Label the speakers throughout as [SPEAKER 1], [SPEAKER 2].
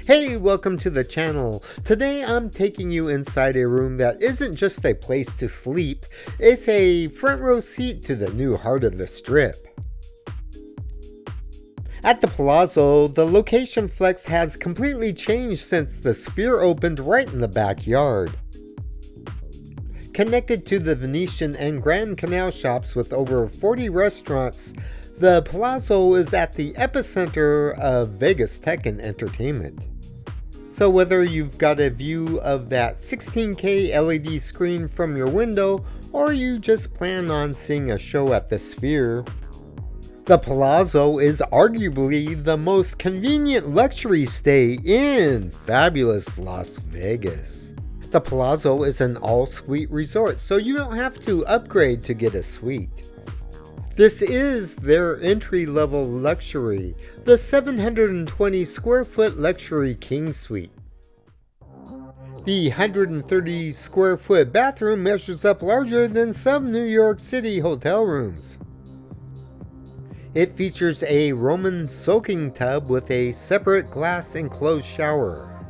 [SPEAKER 1] Hey, welcome to the channel. Today I'm taking you inside a room that isn't just a place to sleep, it's a front row seat to the new heart of the Strip. At the Palazzo, the location flex has completely changed since the Sphere opened right in the backyard. Connected to the Venetian and Grand Canal shops with over 40 restaurants, the Palazzo is at the epicenter of Vegas tech and entertainment. So whether you've got a view of that 16K LED screen from your window, or you just plan on seeing a show at the Sphere, the Palazzo is arguably the most convenient luxury stay in fabulous Las Vegas. The Palazzo is an all-suite resort, so you don't have to upgrade to get a suite. This is their entry-level luxury, the 720 square foot luxury king suite. The 130 square foot bathroom measures up larger than some New York City hotel rooms. It features a Roman soaking tub with a separate glass enclosed shower.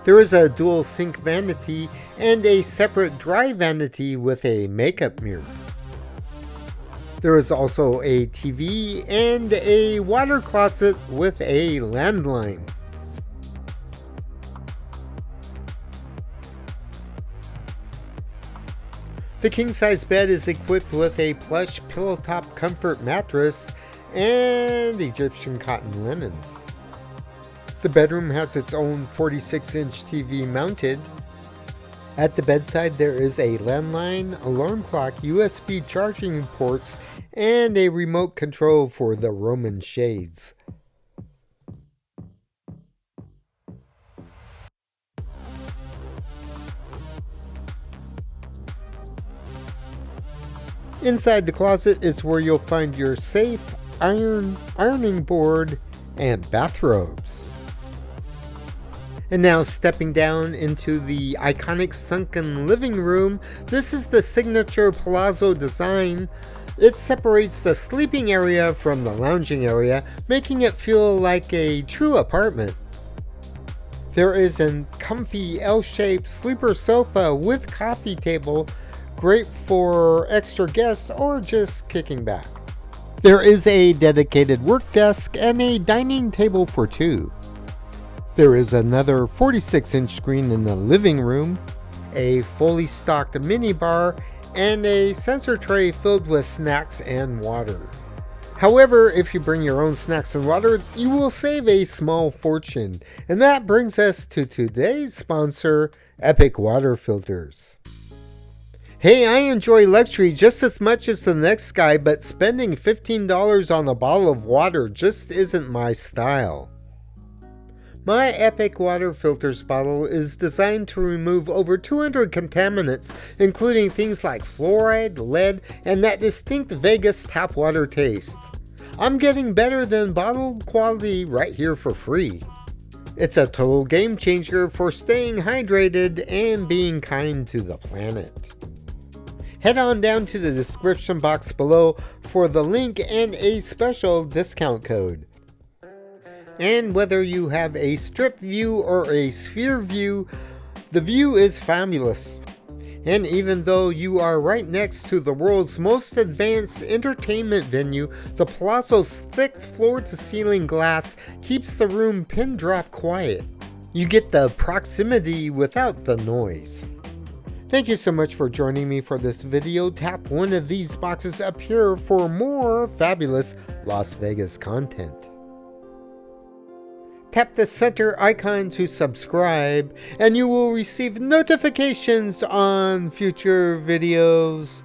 [SPEAKER 1] There is a dual sink vanity and a separate dry vanity with a makeup mirror. There is also a TV and a water closet with a landline. The king-size bed is equipped with a plush pillow-top comfort mattress and Egyptian cotton linens. The bedroom has its own 46-inch TV mounted. At the bedside there is a landline, alarm clock, USB charging ports, and a remote control for the Roman shades. Inside the closet is where you'll find your safe, ironing board, and bathrobes. And now stepping down into the iconic sunken living room, this is the signature Palazzo design. It separates the sleeping area from the lounging area, making it feel like a true apartment. There is a comfy L-shaped sleeper sofa with coffee table, great for extra guests or just kicking back. There is a dedicated work desk and a dining table for two. There is another 46-inch screen in the living room, a fully stocked minibar, and a sensor tray filled with snacks and water. However, if you bring your own snacks and water, you will save a small fortune. And that brings us to today's sponsor, Epic Water Filters. Hey, I enjoy luxury just as much as the next guy, but spending $15 on a bottle of water just isn't my style. My Epic Water Filters bottle is designed to remove over 200 contaminants, including things like fluoride, lead, and that distinct Vegas tap water taste. I'm getting better than bottled quality right here for free. It's a total game changer for staying hydrated and being kind to the planet. Head on down to the description box below for the link and a special discount code. And whether you have a strip view or a sphere view, the view is fabulous. And even though you are right next to the world's most advanced entertainment venue, the Palazzo's thick floor-to-ceiling glass keeps the room pin-drop quiet. You get the proximity without the noise. Thank you so much for joining me for this video. Tap one of these boxes up here for more fabulous Las Vegas content. Tap the center icon to subscribe, and you will receive notifications on future videos.